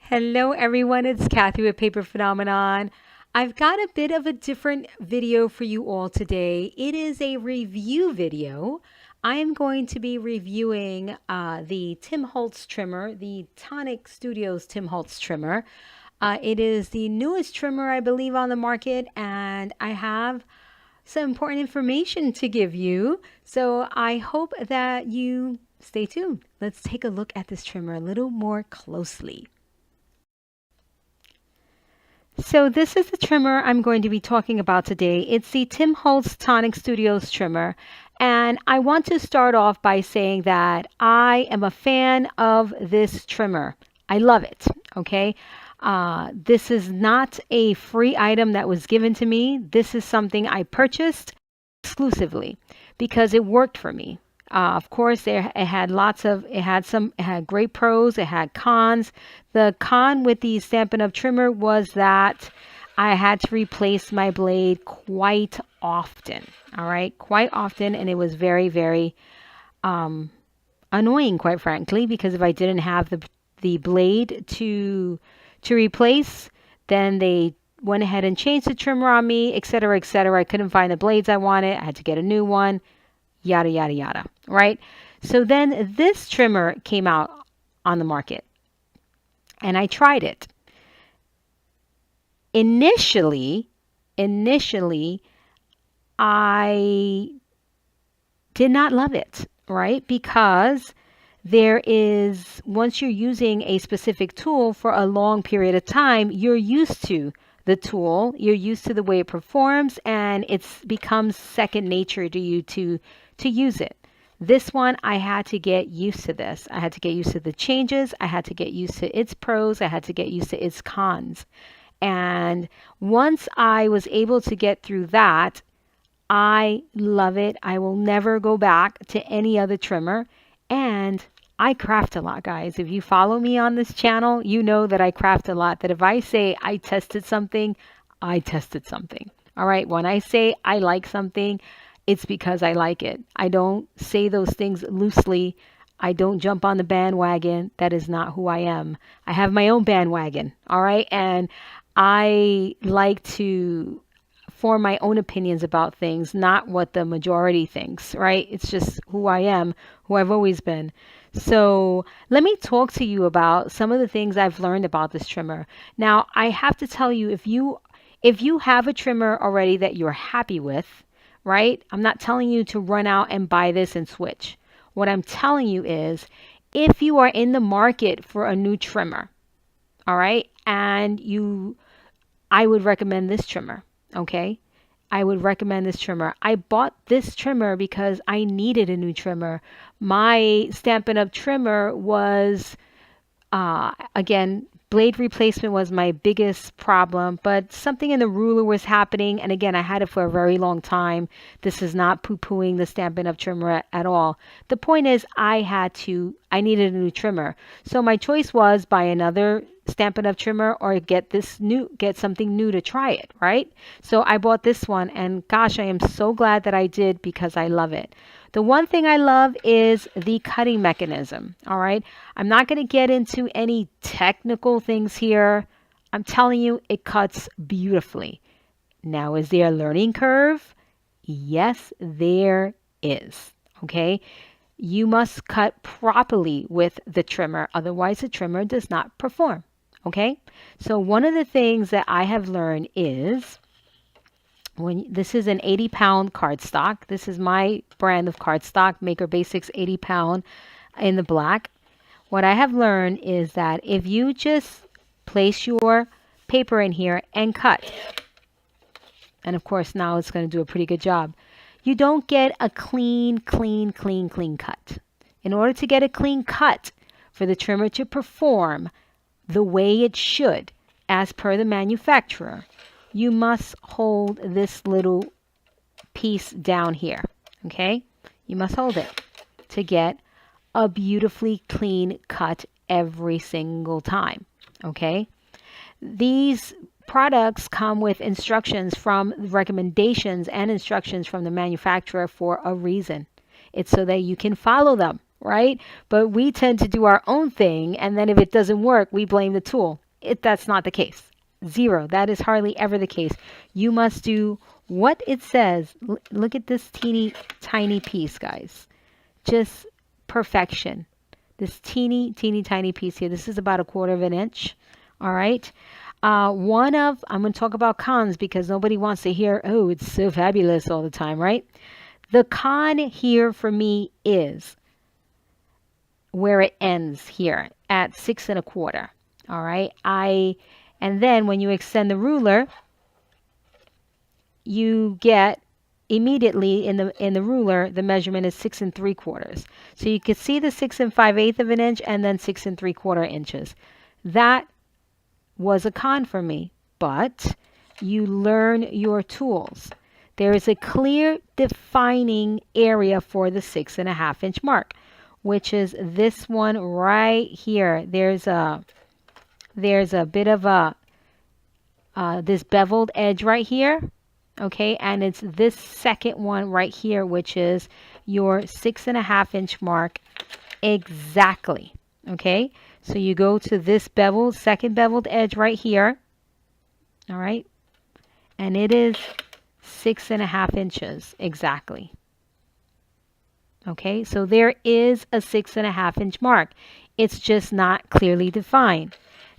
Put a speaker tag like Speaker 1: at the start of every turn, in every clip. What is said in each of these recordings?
Speaker 1: Hello everyone, it's Kathy with Paper Phenomenon. I've got a bit of a different video for you all today. It is a review video. I am going to be reviewing the Tim Holtz trimmer, the Tonic Studios Tim Holtz trimmer. It is the newest trimmer, I believe, on the market, and I have some important information to give you. So I hope that you stay tuned. Let's take a look at this trimmer a little more closely. So this is the trimmer I'm going to be talking about today. It's the Tim Holtz Tonic Studios trimmer. And I want to start off by saying that I am a fan of this trimmer. I love it, okay? This is not a free item that was given to me. This is something I purchased exclusively because it worked for me. Of course, it had great pros, it had cons. The con with the Stampin' Up! Trimmer was that I had to replace my blade quite often. All right, quite often, and it was very, very annoying, quite frankly, because if I didn't have the blade to replace, then they went ahead and changed the trimmer on me, etc., etc. I couldn't find the blades I wanted. I had to get a new one. Yada, yada, yada, right? So then this trimmer came out on the market and I tried it. Initially, I did not love it, right? Because once you're using a specific tool for a long period of time, you're used to the tool, you're used to the way it performs, and it becomes second nature to you to use it. This one, I had to get used to this. I had to get used to the changes. I had to get used to its pros. I had to get used to its cons. And once I was able to get through that, I love it. I will never go back to any other trimmer. And I craft a lot, guys. If you follow me on this channel, you know that I craft a lot. That if I say I tested something, I tested something. All right. When I say I like something, it's because I like it. I don't say those things loosely. I don't jump on the bandwagon. That is not who I am. I have my own bandwagon. All right. And I like to form my own opinions about things, not what the majority thinks, right? It's just who I am, who I've always been. So let me talk to you about some of the things I've learned about this trimmer. Now, I have to tell you, if you have a trimmer already that you're happy with, right? I'm not telling you to run out and buy this and switch. What I'm telling you is, if you are in the market for a new trimmer, all right, and I would recommend this trimmer, okay? I would recommend this trimmer. I bought this trimmer because I needed a new trimmer. My Stampin' Up! Trimmer was, again, blade replacement was my biggest problem, but something in the ruler was happening. And again, I had it for a very long time. This is not poo-pooing the Stampin' Up! Trimmer at all. The point is I needed a new trimmer. So my choice was buy another Stampin' Up! Trimmer or get something new to try it, right? So I bought this one, and gosh, I am so glad that I did because I love it. The one thing I love is the cutting mechanism, all right? I'm not going to get into any technical things here. I'm telling you, it cuts beautifully. Now, is there a learning curve? Yes, there is, okay? You must cut properly with the trimmer, otherwise the trimmer does not perform, okay? So one of the things that I have learned is, this is an 80-pound cardstock. This is my brand of cardstock, Maker Basics 80-pound in the black. What I have learned is that if you just place your paper in here and cut, and of course now it's going to do a pretty good job, you don't get a clean cut. In order to get a clean cut for the trimmer to perform the way it should, as per the manufacturer, you must hold this little piece down here, okay? You must hold it to get a beautifully clean cut every single time, okay? These products come with recommendations and instructions from the manufacturer for a reason. It's so that you can follow them, right? But we tend to do our own thing, and then if it doesn't work, we blame the tool. That's not the case. Zero. That is hardly ever the case. You must do what it says. Look at this teeny tiny piece, guys. Just perfection. This teeny tiny piece here. This is about 1/4 of an inch. All right. I'm going to talk about cons because nobody wants to hear, oh, it's so fabulous all the time, right? The con here for me is where it ends here at 6 1/4. All right. And then when you extend the ruler, you get immediately in the ruler, the measurement is 6 3/4. So you can see the 6 5/8 of an inch and then 6 3/4 inches. That was a con for me, but you learn your tools. There is a clear defining area for the 6 1/2 inch mark, which is this one right here. There's a bit of this beveled edge right here. Okay, and it's this second one right here, which is your 6 1/2 inch mark exactly. Okay, so you go to this second beveled edge right here. All right, and it is 6 1/2 inches exactly. Okay, so there is a 6 1/2 inch mark. It's just not clearly defined.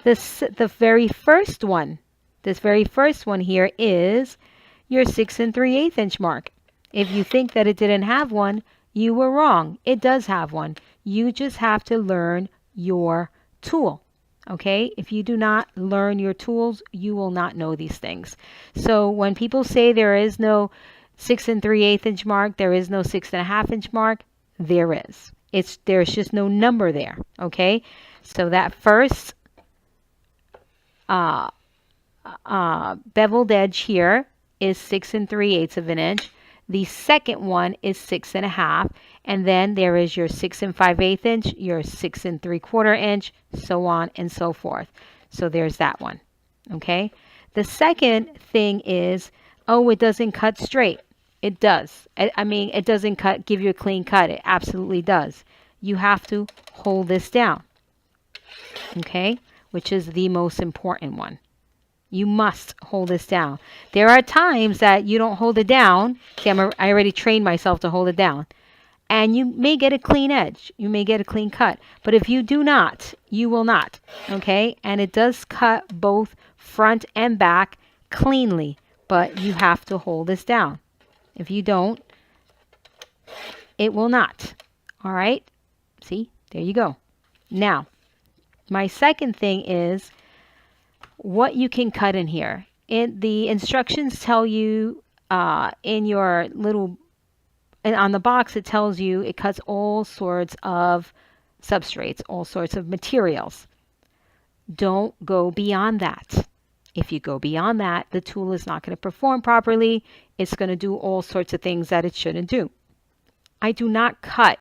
Speaker 1: The very first one, this very first one here is your 6 3/8 inch mark. If you think that it didn't have one, you were wrong. It does have one. You just have to learn your tool. Okay? If you do not learn your tools, you will not know these things. So when people say there is no 6 3/8 inch mark, there is no 6 1/2 inch mark, there is. There's just no number there. Okay? So that first beveled edge here is 6 3/8 of an inch. The second one is 6 1/2, and then there is your 6 5/8 inch, your 6 3/4 inch, so on and so forth. So there's that one. Okay. The second thing is, oh, it doesn't cut straight. It does. I mean, it doesn't give you a clean cut. It absolutely does. You have to hold this down. Okay, which is the most important one. You must hold this down. There are times that you don't hold it down. See, I already trained myself to hold it down. And you may get a clean edge. You may get a clean cut. But if you do not, you will not. Okay? And it does cut both front and back cleanly. But you have to hold this down. If you don't, it will not. All right? See? There you go. Now, my second thing is what you can cut in here. The instructions tell you in your little, and on the box it tells you it cuts all sorts of substrates, all sorts of materials. Don't go beyond that. If you go beyond that, the tool is not going to perform properly. It's going to do all sorts of things that it shouldn't do. I do not cut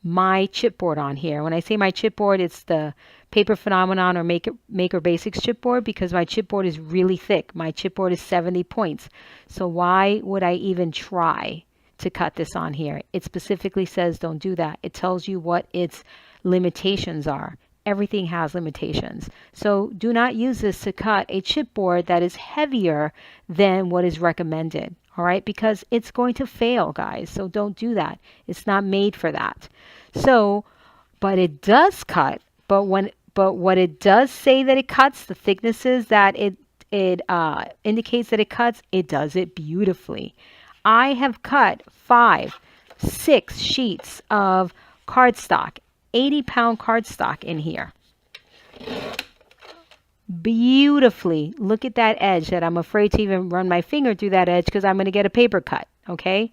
Speaker 1: my chipboard on here. When I say my chipboard, it's the Paper Phenomenon or Maker Basics chipboard, because my chipboard is really thick. My chipboard is 70 points. So why would I even try to cut this on here? It specifically says don't do that. It tells you what its limitations are. Everything has limitations. So do not use this to cut a chipboard that is heavier than what is recommended. All right, because it's going to fail, guys. So don't do that. It's not made for that. So, but it does cut. But what it does say that it cuts, the thicknesses that it indicates that it cuts, it does it beautifully. I have cut 5, 6 sheets of cardstock, 80-pound cardstock in here. Beautifully. Look at that edge that I'm afraid to even run my finger through that edge because I'm going to get a paper cut. Okay.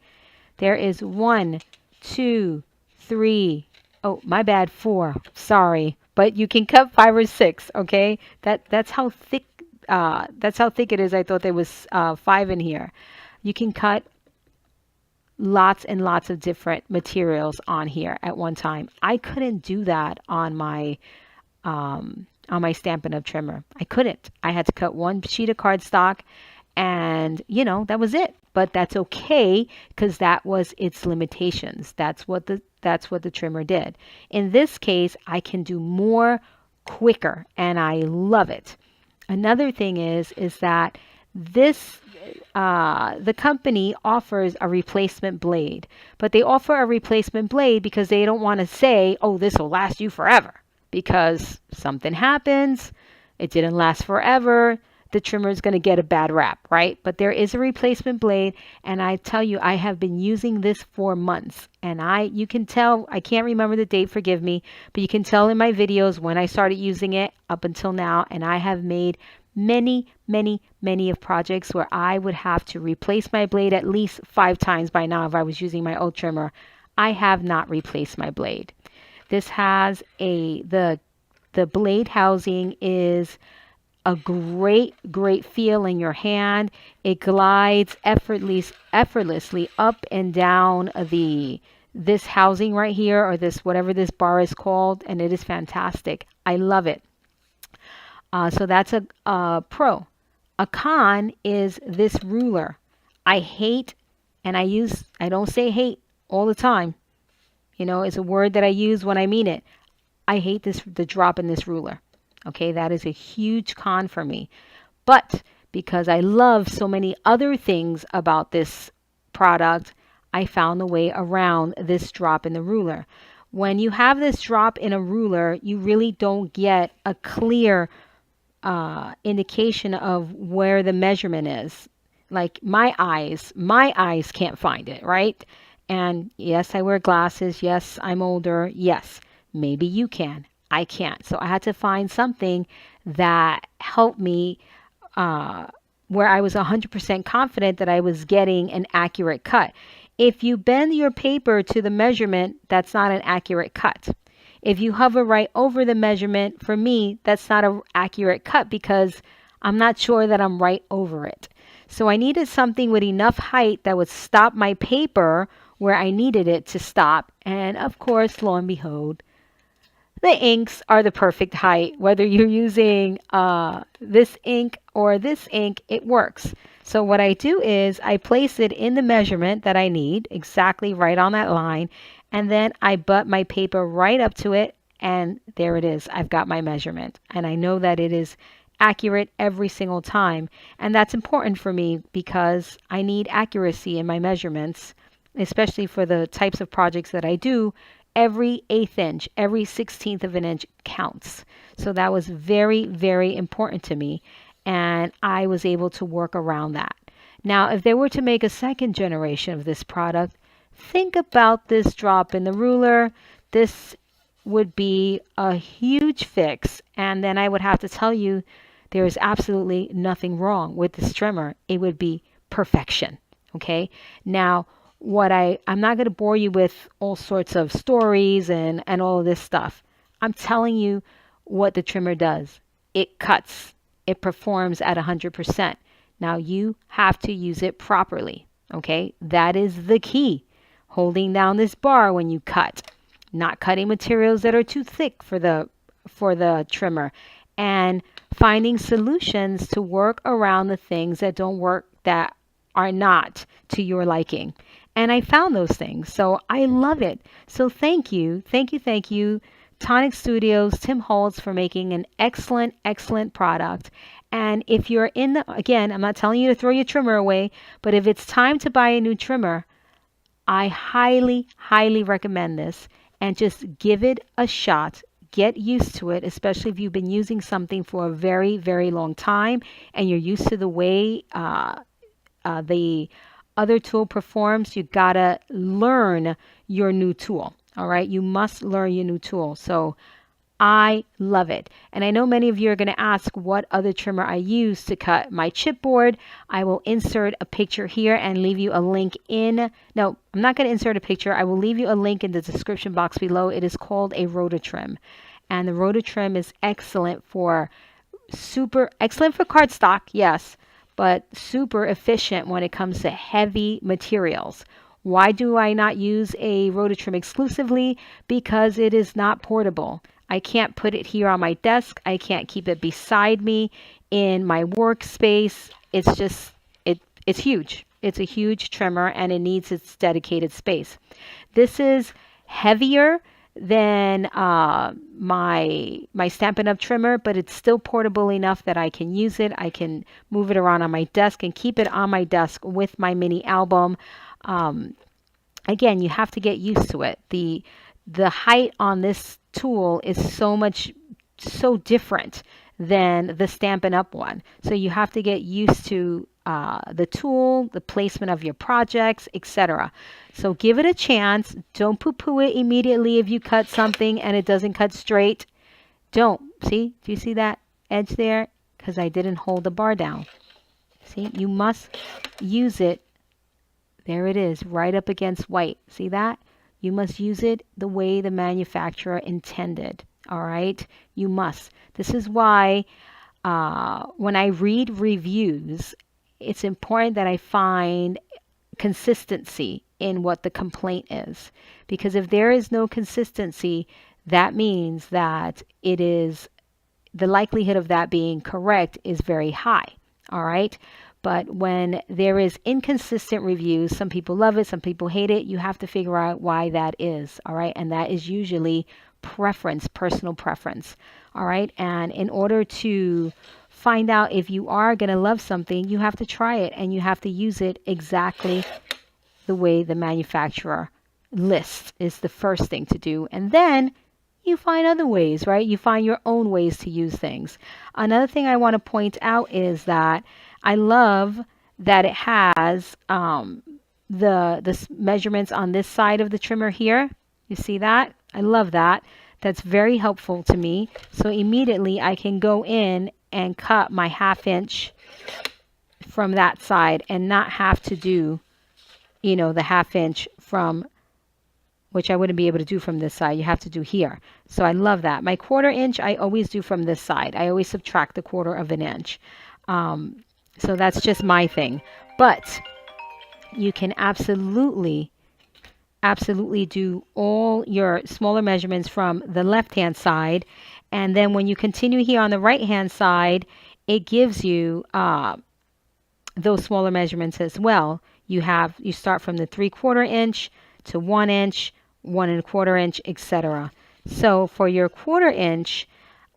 Speaker 1: There is 1, 2, 3. Oh, my bad. 4. Sorry. But you can cut 5 or 6. Okay. That's how thick. That's how thick it is. I thought there was 5 in here. You can cut lots and lots of different materials on here at one time. I couldn't do that on my Stampin' Up! Trimmer. I couldn't. I had to cut one sheet of cardstock and, that was it. but that's okay because that was its limitations. That's what the trimmer did. In this case, I can do more quicker, and I love it. Another thing is that this the company offers a replacement blade, but they offer a replacement blade because they don't want to say, oh, this will last you forever, because something happens, it didn't last forever, the trimmer is going to get a bad rap, right? But there is a replacement blade, and I tell you, I have been using this for months, and you can tell, I can't remember the date, forgive me, but you can tell in my videos when I started using it up until now, and I have made many of projects where I would have to replace my blade at least 5 times by now if I was using my old trimmer. I have not replaced my blade. This has the blade housing is a great feel in your hand. It glides effortlessly up and down this housing right here, or this whatever this bar is called, and it is fantastic. I love it. So that's a pro. A con is this ruler. I hate, and I don't say hate all the time. You know, it's a word that I use when I mean it. I hate the drop in this ruler. Okay, that is a huge con for me. But because I love so many other things about this product, I found a way around this drop in the ruler. When you have this drop in a ruler, you really don't get a clear indication of where the measurement is. Like my eyes can't find it, right? And yes, I wear glasses. Yes, I'm older. Yes, maybe you can. I can't. So I had to find something that helped me where I was 100% confident that I was getting an accurate cut. If you bend your paper to the measurement, that's not an accurate cut. If you hover right over the measurement, for me, that's not an accurate cut because I'm not sure that I'm right over it. So I needed something with enough height that would stop my paper where I needed it to stop. And of course, lo and behold, the inks are the perfect height. Whether you're using this ink or this ink, it works. So what I do is I place it in the measurement that I need, exactly right on that line, and then I butt my paper right up to it, and there it is. I've got my measurement, and I know that it is accurate every single time. And that's important for me because I need accuracy in my measurements, especially for the types of projects that I do. Every 1/8 inch, every 1/16 of an inch counts. So that was very important to me, and I was able to work around that. Now, if they were to make a second generation of this product, think about this drop in the ruler. This would be a huge fix, and then I would have to tell you there is absolutely nothing wrong with this trimmer. It would be perfection. Okay? Now, I'm not going to bore you with all sorts of stories and all of this stuff. I'm telling you what the trimmer does. It cuts. It performs at 100%. Now you have to use it properly. Okay? That is the key. Holding down this bar when you cut. Not cutting materials that are too thick for the trimmer. And finding solutions to work around the things that don't work, that are not to your liking. And I found those things. So I love it. So thank you. Tonic Studios, Tim Holtz, for making an excellent product. And if you're again, I'm not telling you to throw your trimmer away, but if it's time to buy a new trimmer, I highly recommend this, and just give it a shot. Get used to it, especially if you've been using something for a very long time and you're used to the way the other tool performs. You gotta learn your new tool. All right, you must learn your new tool. So I love it. And I know many of you are going to ask what other trimmer I use to cut my chipboard. I will insert a picture here and leave you a link in. No, I'm not going to insert a picture. I will leave you a link in the description box below. It is called a Rotatrim. And the Rotatrim is excellent for cardstock, yes, but super efficient when it comes to heavy materials. Why do I not use a Rotatrim exclusively? Because it is not portable. I can't put it here on my desk. I can't keep it beside me in my workspace. It's just, it's huge. It's a huge trimmer and it needs its dedicated space. This is heavier than my Stampin' Up! Trimmer, but it's still portable enough that I can use it. I can move it around on my desk and keep it on my desk with my mini album. Again, you have to get used to it. The height on this tool is so different than the Stampin' Up! One. So you have to get used to the tool, the placement of your projects, etc. So give it a chance. Don't poo-poo it immediately if you cut something and it doesn't cut straight. Don't. See? Do you see that edge there? Because I didn't hold the bar down. See? You must use it. There it is, right up against white. See that? You must use it the way the manufacturer intended. All right? You must. This is why when I read reviews, it's important that I find consistency in what the complaint is. Because if there is no consistency, that means that it is the likelihood of that being correct is very high. All right. But when there is inconsistent reviews, some people love it, some people hate it, you have to figure out why that is. All right. And that is usually preference, personal preference. All right. And in order to find out if you are going to love something, you have to try it and you have to use it exactly the way the manufacturer lists is the first thing to do. And then you find other ways, right? You find your own ways to use things. Another thing I want to point out is that I love that it has the measurements on this side of the trimmer here. You see that? I love that. That's very helpful to me. So immediately I can go in and cut my 1/2 inch from that side and not have to do, you know, the 1/2 inch from, which I wouldn't be able to do from this side. You have to do here. So I love that. My 1/4 inch, I always do from this side. I always subtract the 1/4 of an inch. So that's just my thing. But you can absolutely do all your smaller measurements from the left-hand side. And then when you continue here on the right-hand side, it gives you those smaller measurements as well. You start from the 3/4 inch to 1 inch, 1 1/4 inch, etc. So for your 1/4 inch,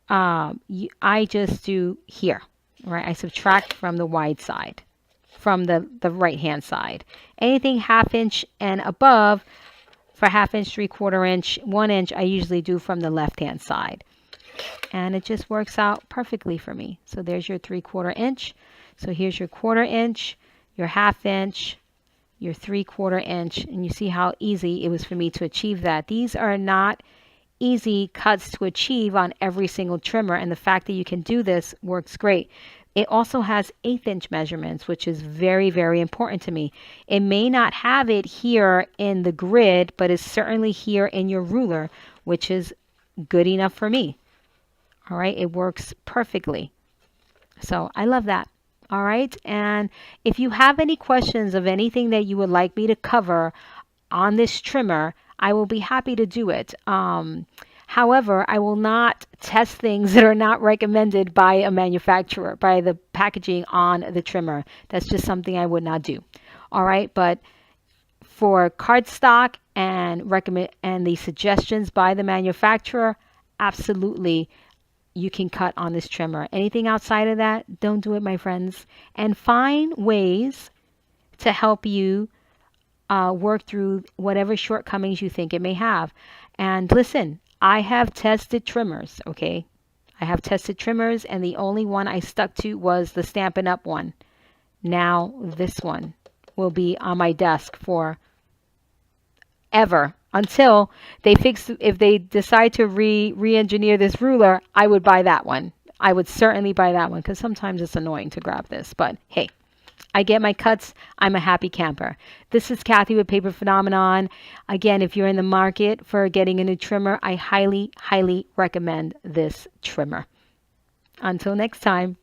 Speaker 1: I just do here, right? I subtract from the wide side, from the right-hand side. Anything 1/2 inch and above, for 1/2 inch, 3/4 inch, 1 inch, I usually do from the left-hand side. And it just works out perfectly for me. So there's your 3/4 inch. So here's your 1/4 inch, your 1/2 inch, your 3/4 inch, and you see how easy it was for me to achieve that. These are not easy cuts to achieve on every single trimmer, and the fact that you can do this works great. It also has 1/8 inch measurements, which is very, very important to me. It may not have it here in the grid, but it's certainly here in your ruler, which is good enough for me. All right, it works perfectly. So I love that. All right, and if you have any questions of anything that you would like me to cover on this trimmer, I will be happy to do it. However, I will not test things that are not recommended by a manufacturer, by the packaging on the trimmer. That's just something I would not do. All right, but for cardstock and the suggestions by the manufacturer, absolutely you can cut on this trimmer. Anything outside of that, don't do it, my friends. And find ways to help you work through whatever shortcomings you think it may have. And listen, I have tested trimmers, okay? I have tested trimmers, and the only one I stuck to was the Stampin' Up! One. Now this one will be on my desk for ever until they fix. If they decide to re-engineer this ruler, I would buy that one. I would certainly buy that one because sometimes it's annoying to grab this. But hey, I get my cuts. I'm a happy camper. This is Kathy with Paper Phenomenon. Again, if you're in the market for getting a new trimmer, I highly, highly recommend this trimmer. Until next time.